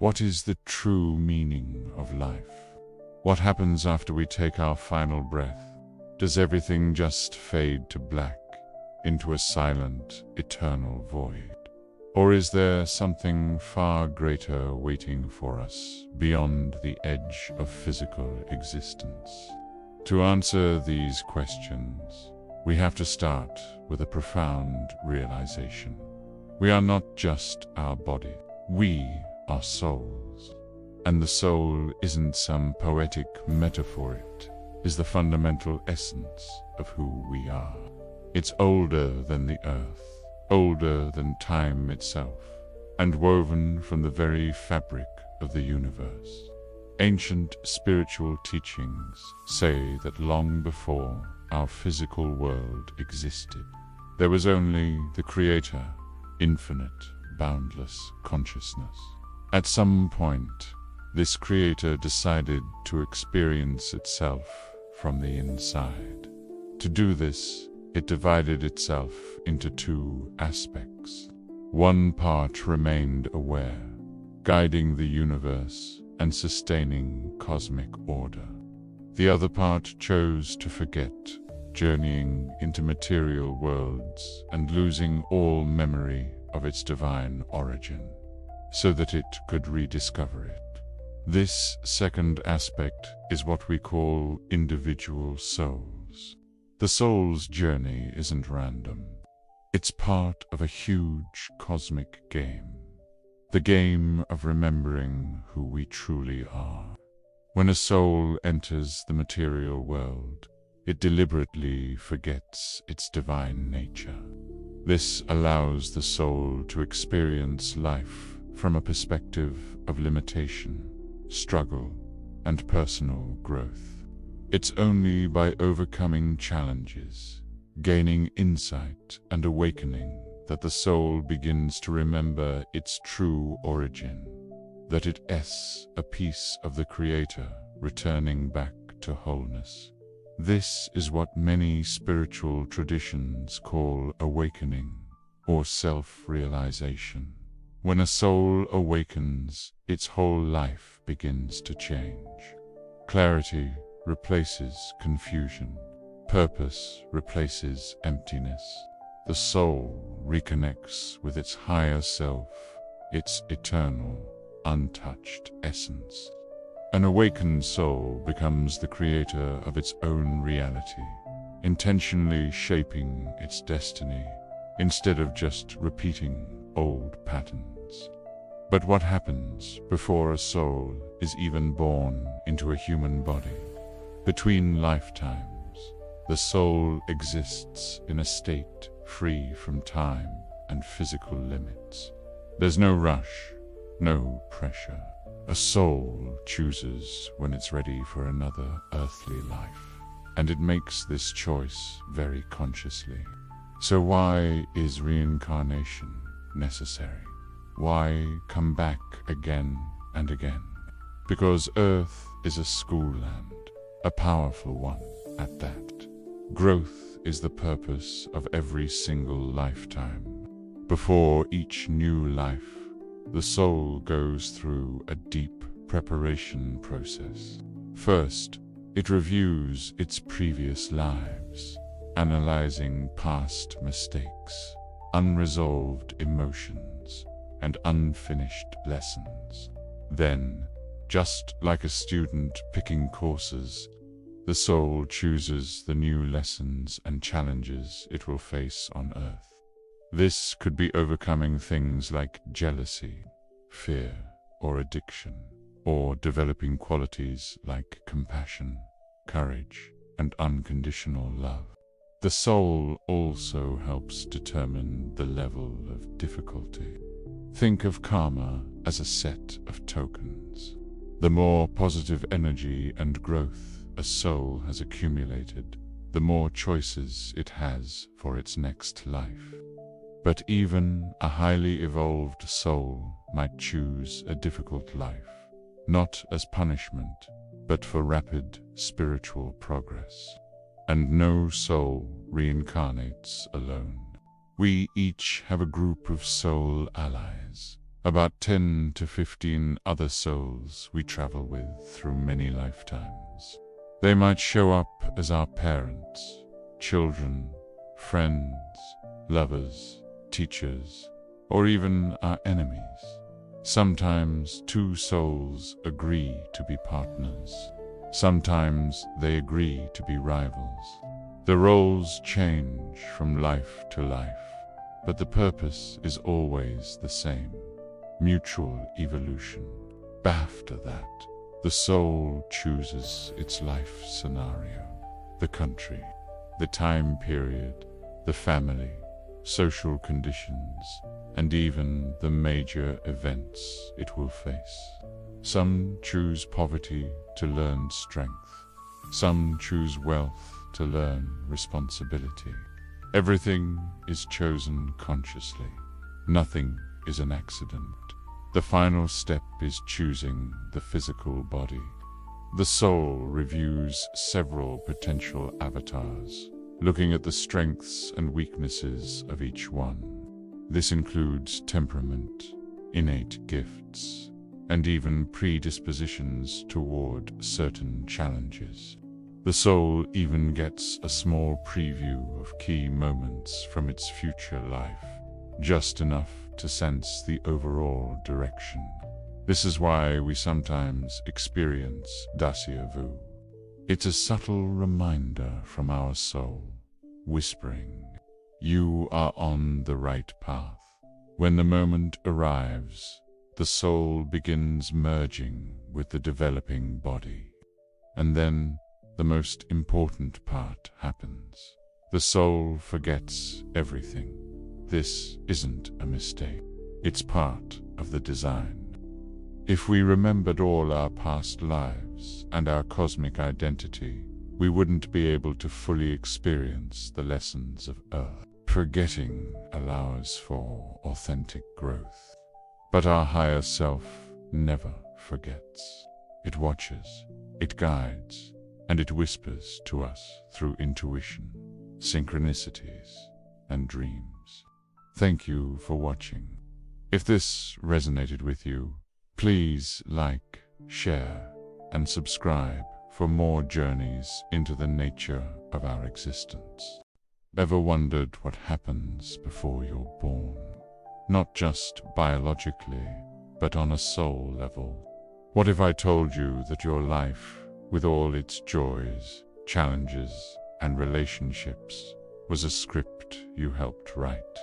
What is the true meaning of life? What happens after we take our final breath? Does everything just fade to black, into a silent, eternal void? Or is there something far greater waiting for us beyond the edge of physical existence? To answer these questions, we have to start with a profound realization. We are not just our body. We are souls. And the soul isn't some poetic metaphor, it is the fundamental essence of who we are. It's older than the earth, older than time itself, and woven from the very fabric of the universe. Ancient spiritual teachings say that long before our physical world existed, there was only the Creator, infinite, boundless consciousness. At some point, this Creator decided to experience itself from the inside. To do this, it divided itself into two aspects. One part remained aware, guiding the universe and sustaining cosmic order. The other part chose to forget, journeying into material worlds and losing all memory of its divine origin, so that it could rediscover it. This second aspect is what we call individual souls. The soul's journey isn't random. It's part of a huge cosmic game. The game of remembering who we truly are. When a soul enters the material world, it deliberately forgets its divine nature. This allows the soul to experience life from a perspective of limitation, struggle, and personal growth. It's only by overcoming challenges, gaining insight, and awakening that the soul begins to remember its true origin, that it is a piece of the Creator returning back to wholeness. This is what many spiritual traditions call awakening or self-realization. When a soul awakens, its whole life begins to change. Clarity replaces confusion. Purpose replaces emptiness. The soul reconnects with its higher self, its eternal, untouched essence. An awakened soul becomes the creator of its own reality, intentionally shaping its destiny instead of just repeating old patterns. But what happens before a soul is even born into a human body? Between lifetimes, the soul exists in a state free from time and physical limits. There's no rush, no pressure. A soul chooses when it's ready for another earthly life, and it makes this choice very consciously. So why is reincarnation necessary? Why come back again and again? Because Earth is a school land, a powerful one at that. Growth is the purpose of every single lifetime. Before each new life, the soul goes through a deep preparation process. First, it reviews its previous lives, analyzing past mistakes, unresolved emotions, and unfinished lessons. Then, just like a student picking courses, the soul chooses the new lessons and challenges it will face on Earth. This could be overcoming things like jealousy, fear, or addiction, or developing qualities like compassion, courage, and unconditional love. The soul also helps determine the level of difficulty. Think of karma as a set of tokens. The more positive energy and growth a soul has accumulated, the more choices it has for its next life. But even a highly evolved soul might choose a difficult life, not as punishment, but for rapid spiritual progress. And no soul reincarnates alone. We each have a group of soul allies, about 10 to 15 other souls we travel with through many lifetimes. They might show up as our parents, children, friends, lovers, teachers, or even our enemies. Sometimes two souls agree to be partners. Sometimes they agree to be rivals. The roles change from life to life, but the purpose is always the same: mutual evolution. But after that, the soul chooses its life scenario, the country, the time period, the family, social conditions, and even the major events it will face. Some choose poverty to learn strength. Some choose wealth to learn responsibility. Everything is chosen consciously. Nothing is an accident. The final step is choosing the physical body. The soul reviews several potential avatars, looking at the strengths and weaknesses of each one. This includes temperament, innate gifts, and even predispositions toward certain challenges. The soul even gets a small preview of key moments from its future life, just enough to sense the overall direction. This is why we sometimes experience déjà vu. It's a subtle reminder from our soul, whispering, "You are on the right path." When the moment arrives, the soul begins merging with the developing body. And then the most important part happens. The soul forgets everything. This isn't a mistake. It's part of the design. If we remembered all our past lives and our cosmic identity, we wouldn't be able to fully experience the lessons of Earth. Forgetting allows for authentic growth. But our higher self never forgets. It watches, it guides, and it whispers to us through intuition, synchronicities, and dreams. Thank you for watching. If this resonated with you, please like, share, and subscribe for more journeys into the nature of our existence. Ever wondered what happens before you're born? Not just biologically, but on a soul level. What if I told you that your life, with all its joys, challenges, and relationships, was a script you helped write?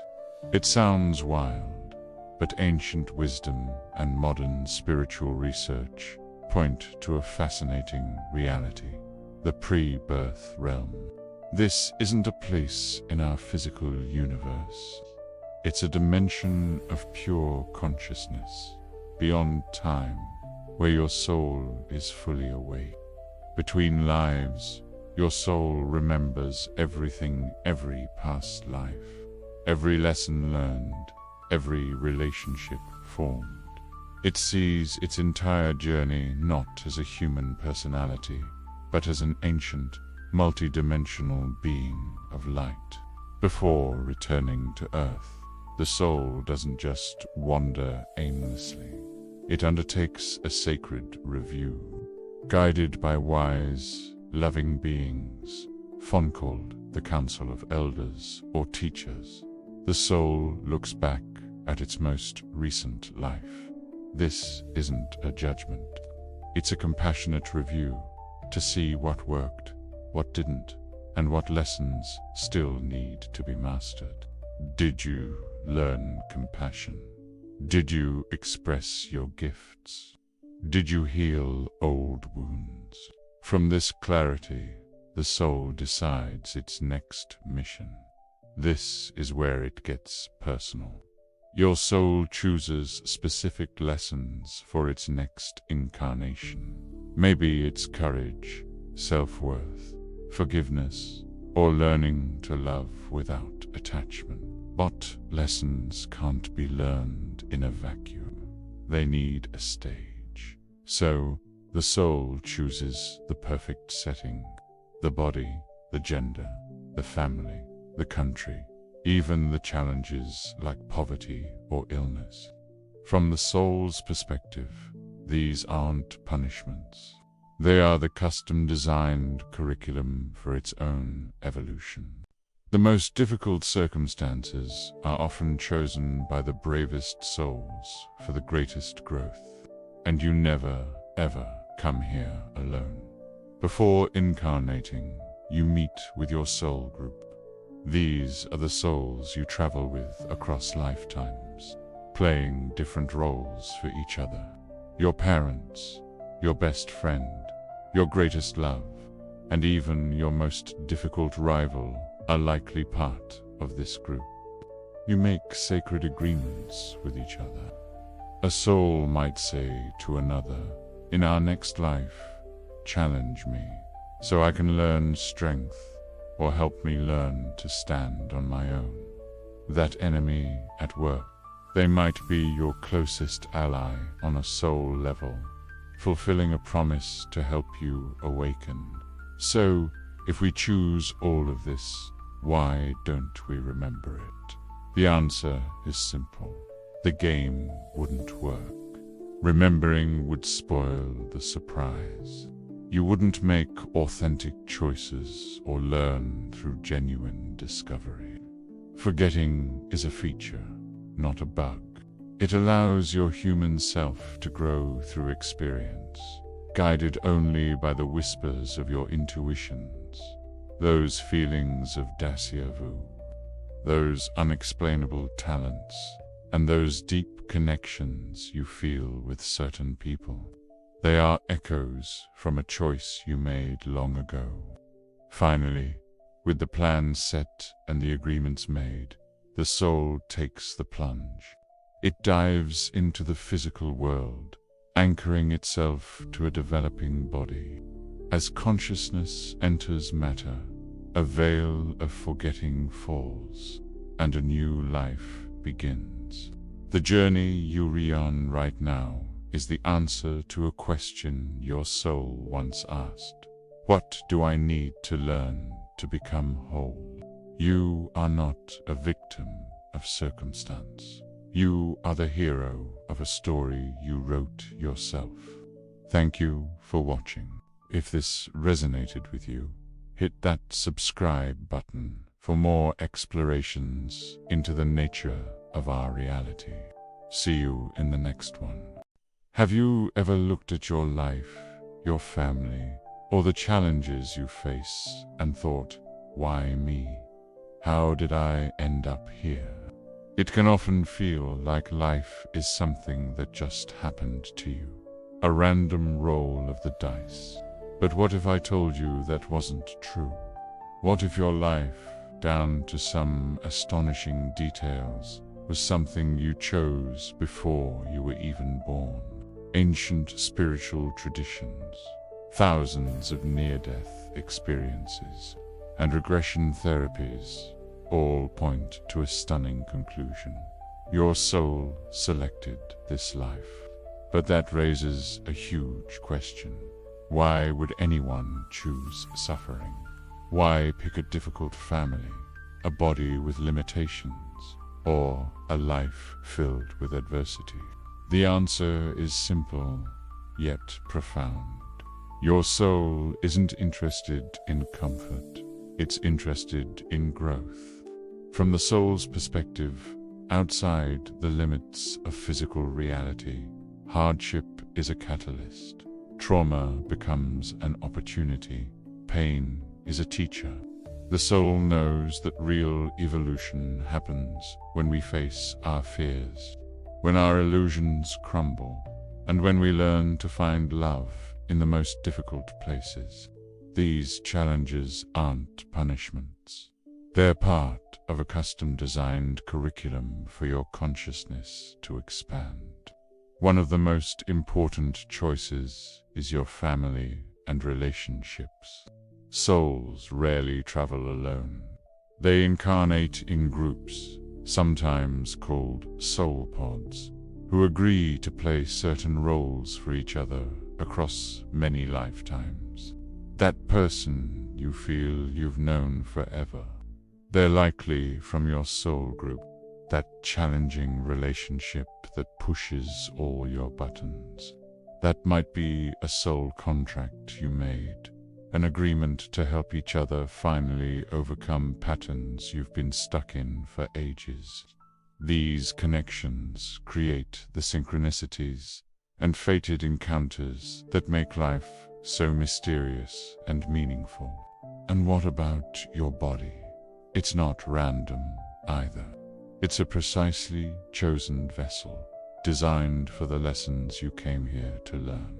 It sounds wild, but ancient wisdom and modern spiritual research point to a fascinating reality: the pre-birth realm. This isn't a place in our physical universe. It's a dimension of pure consciousness, beyond time, where your soul is fully awake. Between lives, your soul remembers everything, every past life, every lesson learned, every relationship formed. It sees its entire journey not as a human personality, but as an ancient, multidimensional being of light. Before returning to Earth, the soul doesn't just wander aimlessly. It undertakes a sacred review, guided by wise, loving beings, often called the Council of Elders or Teachers. The soul looks back at its most recent life. This isn't a judgment. It's a compassionate review to see what worked, what didn't, and what lessons still need to be mastered. Did you learn compassion? Did you express your gifts? Did you heal old wounds? From this clarity, the soul decides its next mission. This is where it gets personal. Your soul chooses specific lessons for its next incarnation. Maybe it's courage, self-worth, forgiveness, or learning to love without attachment. But lessons can't be learned in a vacuum. They need a stage. So, the soul chooses the perfect setting: the body, the gender, the family, the country, even the challenges like poverty or illness. From the soul's perspective, these aren't punishments. They are the custom-designed curriculum for its own evolution. The most difficult circumstances are often chosen by the bravest souls for the greatest growth. And you never, ever come here alone. Before incarnating, you meet with your soul group. These are the souls you travel with across lifetimes, playing different roles for each other. Your parents, your best friend, your greatest love, and even your most difficult rival are likely part of this group. You make sacred agreements with each other. A soul might say to another, "In our next life, challenge me, so I can learn strength, or help me learn to stand on my own." That enemy at work, they might be your closest ally on a soul level, fulfilling a promise to help you awaken. So, if we choose all of this, why don't we remember it? The answer is simple. The game wouldn't work. Remembering would spoil the surprise. You wouldn't make authentic choices or learn through genuine discovery. Forgetting is a feature, not a bug. It allows your human self to grow through experience, guided only by the whispers of your intuitions, those feelings of déjà vu, those unexplainable talents, and those deep connections you feel with certain people. They are echoes from a choice you made long ago. Finally, with the plans set and the agreements made, the soul takes the plunge. It dives into the physical world, anchoring itself to a developing body. As consciousness enters matter, a veil of forgetting falls, and a new life begins. The journey you're on right now is the answer to a question your soul once asked. What do I need to learn to become whole? You are not a victim of circumstance. You are the hero of a story you wrote yourself. Thank you for watching. If this resonated with you, hit that subscribe button for more explorations into the nature of our reality. See you in the next one. Have you ever looked at your life, your family, or the challenges you face and thought, why me? How did I end up here? It can often feel like life is something that just happened to you, a random roll of the dice. But what if I told you that wasn't true? What if your life, down to some astonishing details, was something you chose before you were even born? Ancient spiritual traditions, thousands of near-death experiences, and regression therapies all point to a stunning conclusion. Your soul selected this life. But that raises a huge question. Why would anyone choose suffering? Why pick a difficult family, a body with limitations, or a life filled with adversity? The answer is simple, yet profound. Your soul isn't interested in comfort. It's interested in growth. From the soul's perspective, outside the limits of physical reality, hardship is a catalyst. Trauma becomes an opportunity. Pain is a teacher. The soul knows that real evolution happens when we face our fears, when our illusions crumble, and when we learn to find love in the most difficult places. These challenges aren't punishments. They're part of a custom-designed curriculum for your consciousness to expand. One of the most important choices is your family and relationships. Souls rarely travel alone. They incarnate in groups, sometimes called soul pods, who agree to play certain roles for each other across many lifetimes. That person you feel you've known forever. They're likely from your soul group. that challenging relationship that pushes all your buttons. That might be a soul contract you made, an agreement to help each other finally overcome patterns you've been stuck in for ages. These connections create the synchronicities and fated encounters that make life so mysterious and meaningful. And what about your body? It's not random either. It's a precisely chosen vessel, designed for the lessons you came here to learn.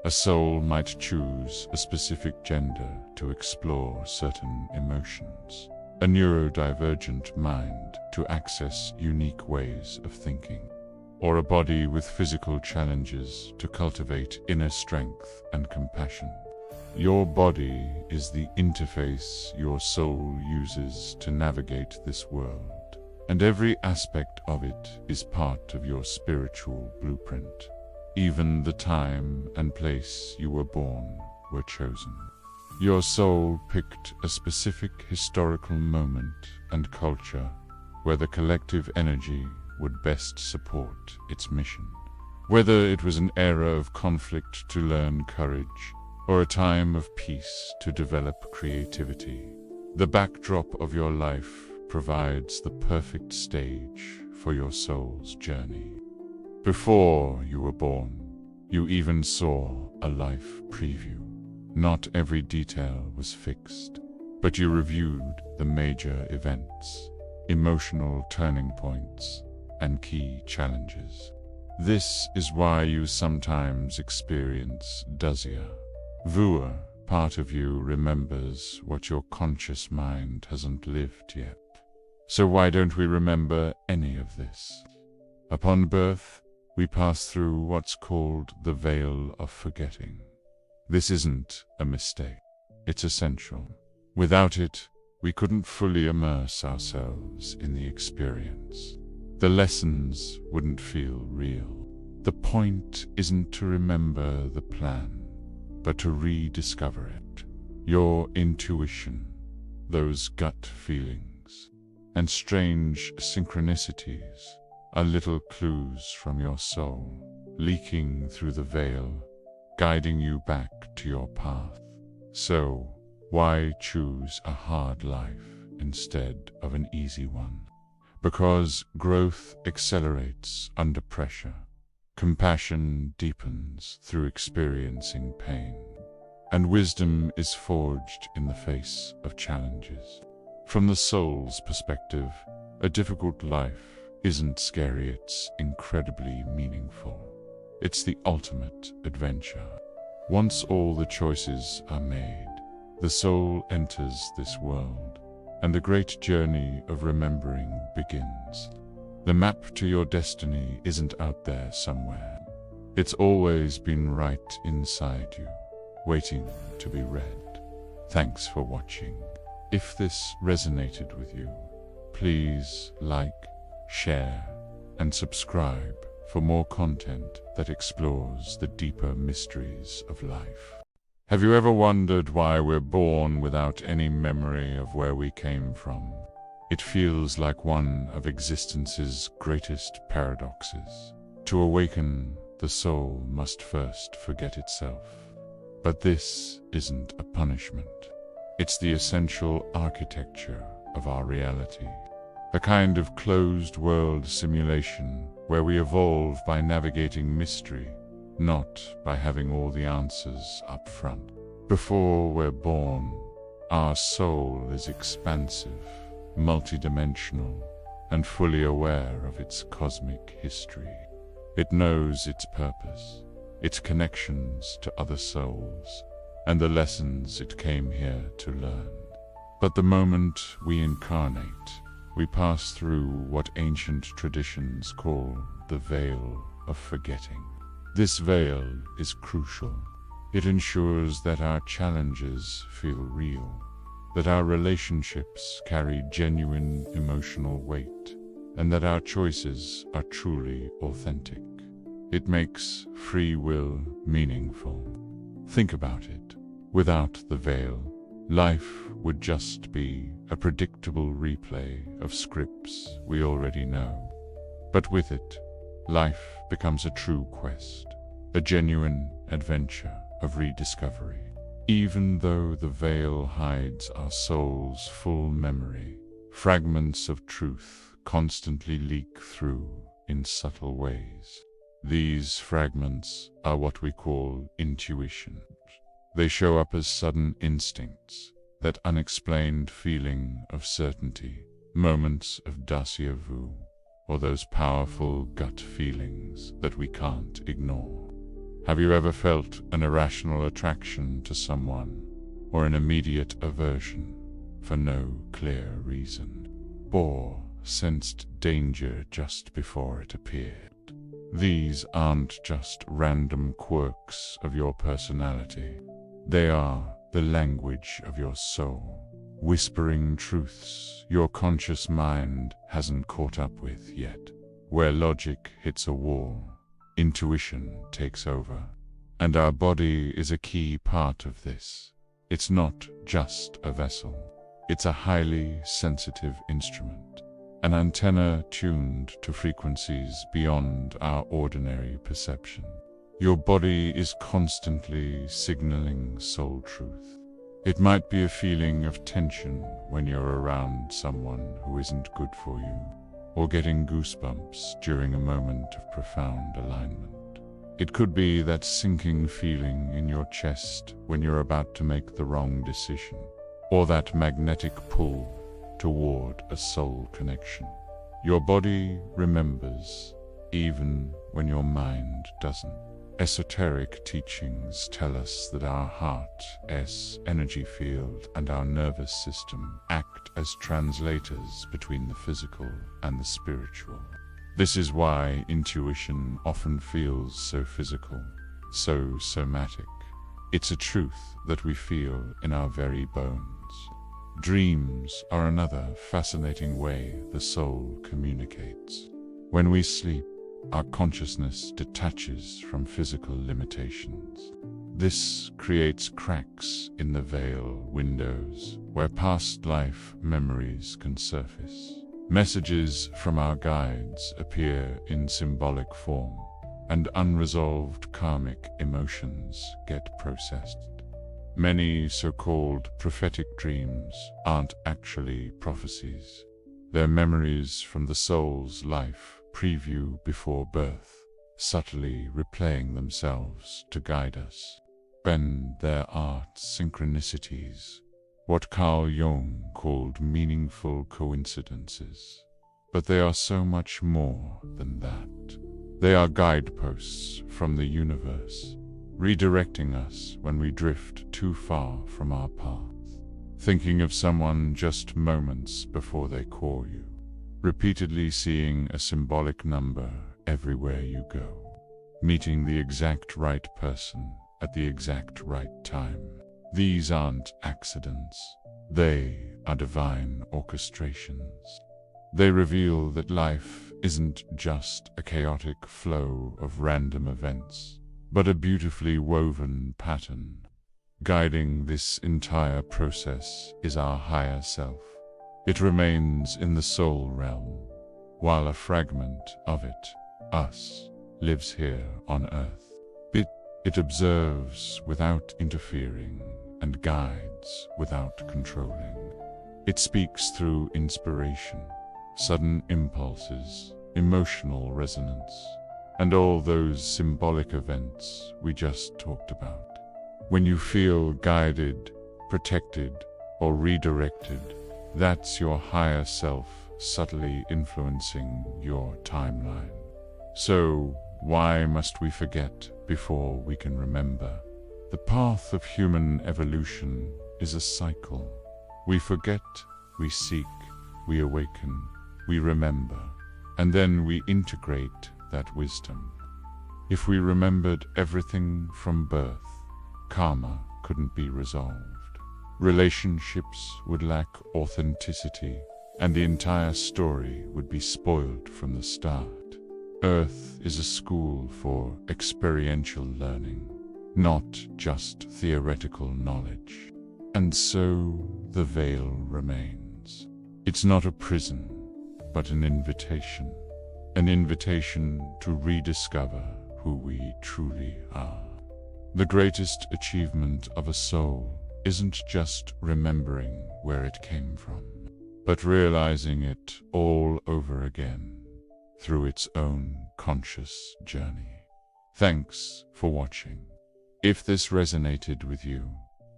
A soul might choose a specific gender to explore certain emotions, a neurodivergent mind to access unique ways of thinking, or a body with physical challenges to cultivate inner strength and compassion. Your body is the interface your soul uses to navigate this world, and every aspect of it is part of your spiritual blueprint. Even the time and place you were born were chosen. Your soul picked a specific historical moment and culture where the collective energy would best support its mission. Whether it was an era of conflict to learn courage, or a time of peace to develop creativity, the backdrop of your life provides the perfect stage for your soul's journey. Before you were born, you even saw a life preview. Not every detail was fixed, but you reviewed the major events, emotional turning points, and key challenges. This is why you sometimes experience dazia. Vua, part of you remembers what your conscious mind hasn't lived yet. So why don't we remember any of this? Upon birth, we pass through what's called the veil of forgetting. This isn't a mistake. It's essential. Without it, we couldn't fully immerse ourselves in the experience. The lessons wouldn't feel real. The point isn't to remember the plan, but to rediscover it. Your intuition, those gut feelings, and strange synchronicities are little clues from your soul, leaking through the veil, guiding you back to your path. So, why choose a hard life instead of an easy one? Because growth accelerates under pressure. Compassion deepens through experiencing pain, and wisdom is forged in the face of challenges. From the soul's perspective, a difficult life isn't scary, it's incredibly meaningful. It's the ultimate adventure. Once all the choices are made, the soul enters this world, and the great journey of remembering begins. The map to your destiny isn't out there somewhere. It's always been right inside you, waiting to be read. Thanks for watching. If this resonated with you, please like, share, and subscribe for more content that explores the deeper mysteries of life. Have you ever wondered why we're born without any memory of where we came from? It feels like one of existence's greatest paradoxes. To awaken, the soul must first forget itself. But this isn't a punishment. It's the essential architecture of our reality. A kind of closed-world simulation where we evolve by navigating mystery, not by having all the answers up front. Before we're born, our soul is expansive, multidimensional, and fully aware of its cosmic history. It knows its purpose, its connections to other souls, and the lessons it came here to learn. But the moment we incarnate, we pass through what ancient traditions call the veil of forgetting. This veil is crucial. It ensures that our challenges feel real, that our relationships carry genuine emotional weight, and that our choices are truly authentic. It makes free will meaningful. Think about it. Without the veil, life would just be a predictable replay of scripts we already know. But with it, life becomes a true quest, a genuine adventure of rediscovery. Even though the veil hides our soul's full memory, fragments of truth constantly leak through in subtle ways. These fragments are what we call intuitions. They show up as sudden instincts, that unexplained feeling of certainty, moments of déjà vu, or those powerful gut feelings that we can't ignore. Have you ever felt an irrational attraction to someone, or an immediate aversion for no clear reason, or sensed danger just before it appeared? These aren't just random quirks of your personality. They are the language of your soul, whispering truths your conscious mind hasn't caught up with yet. Where logic hits a wall, intuition takes over. And our body is a key part of this. It's not just a vessel. It's a highly sensitive instrument, an antenna tuned to frequencies beyond our ordinary perception. Your body is constantly signaling soul truth. It might be a feeling of tension when you're around someone who isn't good for you, or getting goosebumps during a moment of profound alignment. It could be that sinking feeling in your chest when you're about to make the wrong decision, or that magnetic pull toward a soul connection. Your body remembers, even when your mind doesn't. Esoteric teachings tell us that our heart's energy field and our nervous system act as translators between the physical and the spiritual. This is why intuition often feels so physical, so somatic. It's a truth that we feel in our very bones. Dreams are another fascinating way the soul communicates. When we sleep, our consciousness detaches from physical limitations. This creates cracks in the veil windows where past life memories can surface. Messages from our guides appear in symbolic form, and unresolved karmic emotions get processed. Many so-called prophetic dreams aren't actually prophecies. They're memories from the soul's life preview before birth, subtly replaying themselves to guide us. And there are synchronicities, what Carl Jung called meaningful coincidences. But they are so much more than that. They are guideposts from the universe, redirecting us when we drift too far from our path. Thinking of someone just moments before they call you. Repeatedly seeing a symbolic number everywhere you go. Meeting the exact right person at the exact right time. These aren't accidents. They are divine orchestrations. They reveal that life isn't just a chaotic flow of random events, but a beautifully woven pattern. Guiding this entire process is our higher self. It remains in the soul realm, while a fragment of it, us, lives here on earth. It observes without interfering and guides without controlling. It speaks through inspiration, sudden impulses, emotional resonance, and all those symbolic events we just talked about. When you feel guided, protected, or redirected, that's your higher self subtly influencing your timeline. So, why must we forget before we can remember? The path of human evolution is a cycle. We forget, we seek, we awaken, we remember, and then we integrate that wisdom. If we remembered everything from birth, karma couldn't be resolved. Relationships would lack authenticity, and the entire story would be spoiled from the start. Earth is a school for experiential learning, not just theoretical knowledge. And so the veil remains. It's not a prison, but an invitation to rediscover who we truly are. The greatest achievement of a soul isn't just remembering where it came from, but realizing it all over again through its own conscious journey. Thanks for watching. If this resonated with you,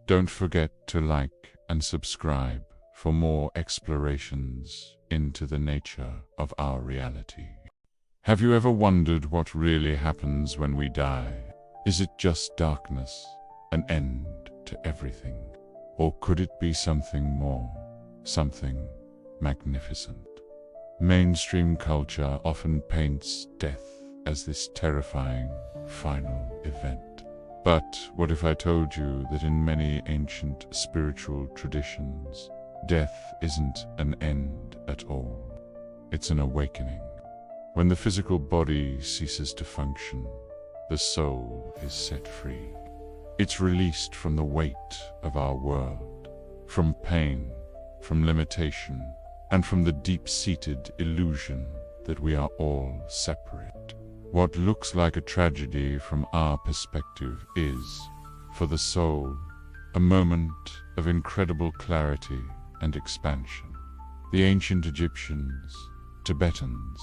don't forget to like and subscribe for more explorations into the nature of our reality. Have you ever wondered what really happens when we die? Is it just darkness, an end to everything? Or could it be something more, something magnificent? Mainstream culture often paints death as this terrifying final event. But what if I told you that in many ancient spiritual traditions, death isn't an end at all? It's an awakening. When the physical body ceases to function, the soul is set free. It's released from the weight of our world, from pain, from limitation, and from the deep-seated illusion that we are all separate. What looks like a tragedy from our perspective is, for the soul, a moment of incredible clarity and expansion. The ancient Egyptians, Tibetans,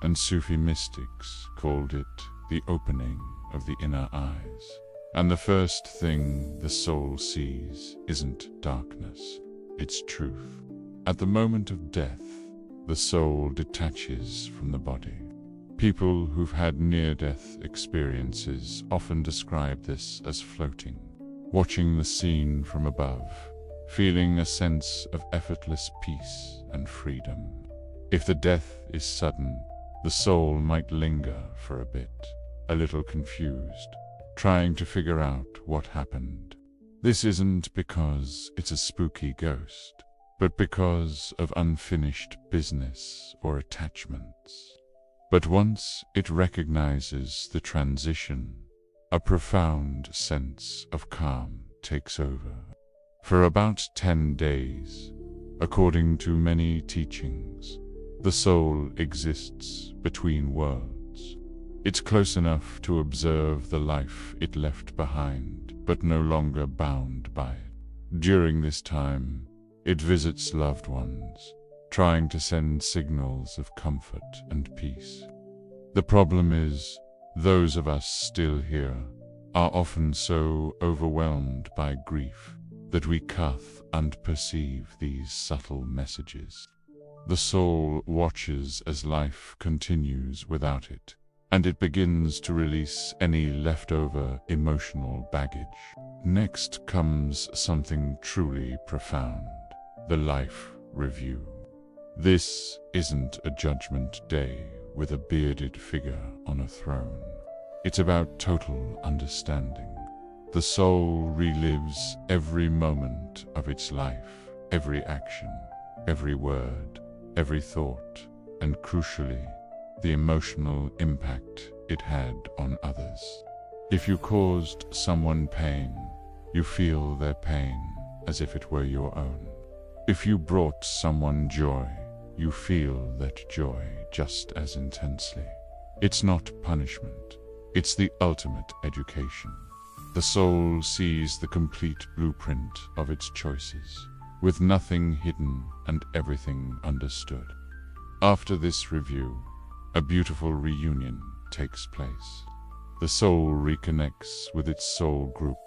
and Sufi mystics called it the opening of the inner eyes. And the first thing the soul sees isn't darkness, it's truth. At the moment of death, the soul detaches from the body. People who've had near-death experiences often describe this as floating, watching the scene from above, feeling a sense of effortless peace and freedom. If the death is sudden, the soul might linger for a bit, a little confused, trying to figure out what happened. This isn't because it's a spooky ghost, but because of unfinished business or attachments. But once it recognizes the transition, a profound sense of calm takes over. For about 10 days, according to many teachings, the soul exists between worlds. It's close enough to observe the life it left behind, but no longer bound by it. During this time, it visits loved ones, trying to send signals of comfort and peace. The problem is, those of us still here are often so overwhelmed by grief that we cuff and perceive these subtle messages. The soul watches as life continues without it, and it begins to release any leftover emotional baggage. Next comes something truly profound, the life review. This isn't a judgment day with a bearded figure on a throne. It's about total understanding. The soul relives every moment of its life, every action, every word, every thought, and crucially, the emotional impact it had on others. If you caused someone pain, you feel their pain as if it were your own. If you brought someone joy, you feel that joy just as intensely. It's not punishment, it's the ultimate education. The soul sees the complete blueprint of its choices, with nothing hidden and everything understood. After this review, a beautiful reunion takes place. The soul reconnects with its soul group,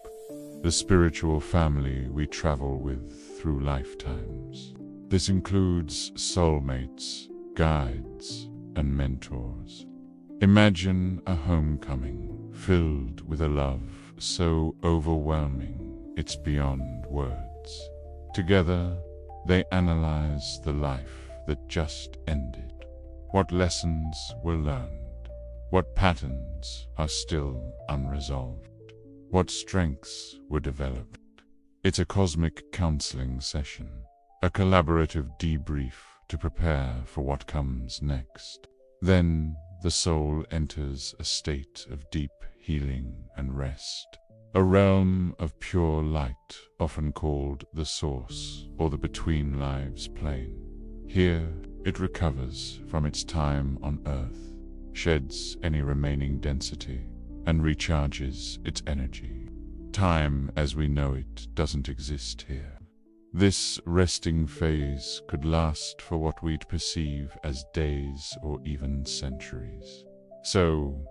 the spiritual family we travel with through lifetimes. This includes soulmates, guides, and mentors. Imagine a homecoming filled with a love so overwhelming it's beyond words. Together, they analyze the life that just ended. What lessons were learned? What patterns are still unresolved? What strengths were developed? It's a cosmic counseling session, a collaborative debrief to prepare for what comes next. Then the soul enters a state of deep healing and rest. A realm of pure light, often called the Source or the Between Lives plane. Here, it recovers from its time on Earth, sheds any remaining density, and recharges its energy. Time as we know it doesn't exist here. This resting phase could last for what we'd perceive as days or even centuries. So,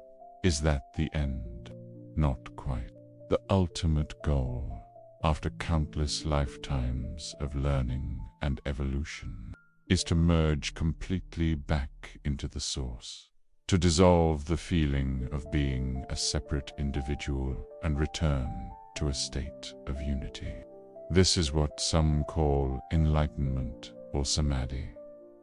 is that the end? Not quite. The ultimate goal, after countless lifetimes of learning and evolution, is to merge completely back into the Source, to dissolve the feeling of being a separate individual and return to a state of unity. This is what some call enlightenment or samadhi.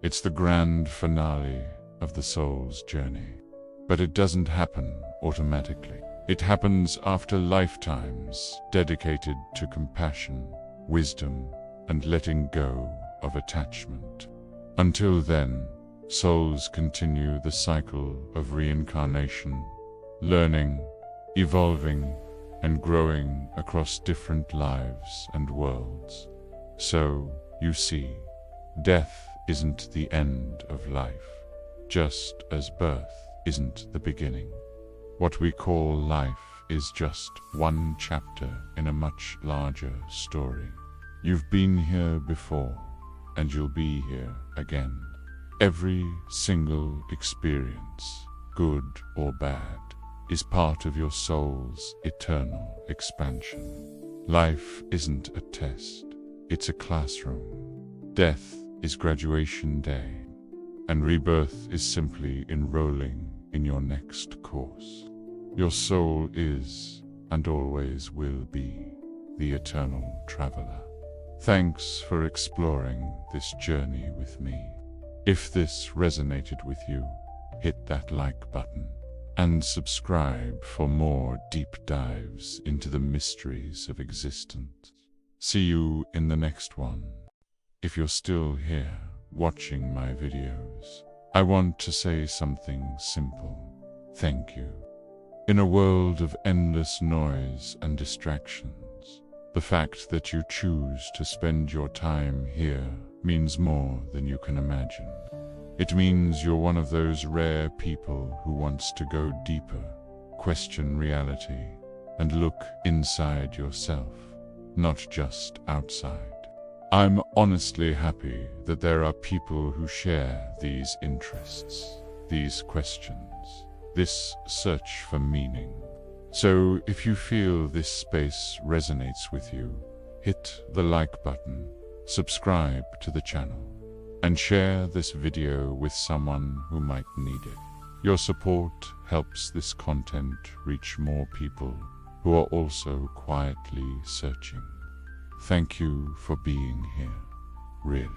It's the grand finale of the soul's journey. But it doesn't happen automatically. It happens after lifetimes dedicated to compassion, wisdom, and letting go of attachment. Until then, souls continue the cycle of reincarnation, learning, evolving, and growing across different lives and worlds. So, you see, death isn't the end of life, just as birth isn't the beginning. What we call life is just one chapter in a much larger story. You've been here before, and you'll be here again. Every single experience, good or bad, is part of your soul's eternal expansion. Life isn't a test, it's a classroom. Death is graduation day, and rebirth is simply enrolling in your next course. Your soul is, and always will be, the eternal traveler. Thanks for exploring this journey with me. If this resonated with you, hit that like button and subscribe for more deep dives into the mysteries of existence. See you in the next one. If you're still here watching my videos, I want to say something simple. Thank you. In a world of endless noise and distractions, the fact that you choose to spend your time here means more than you can imagine. It means you're one of those rare people who wants to go deeper, question reality, and look inside yourself, not just outside. I'm honestly happy that there are people who share these interests, these questions, this search for meaning. So if you feel this space resonates with you, hit the like button, subscribe to the channel, and share this video with someone who might need it. Your support helps this content reach more people who are also quietly searching. Thank you for being here, really.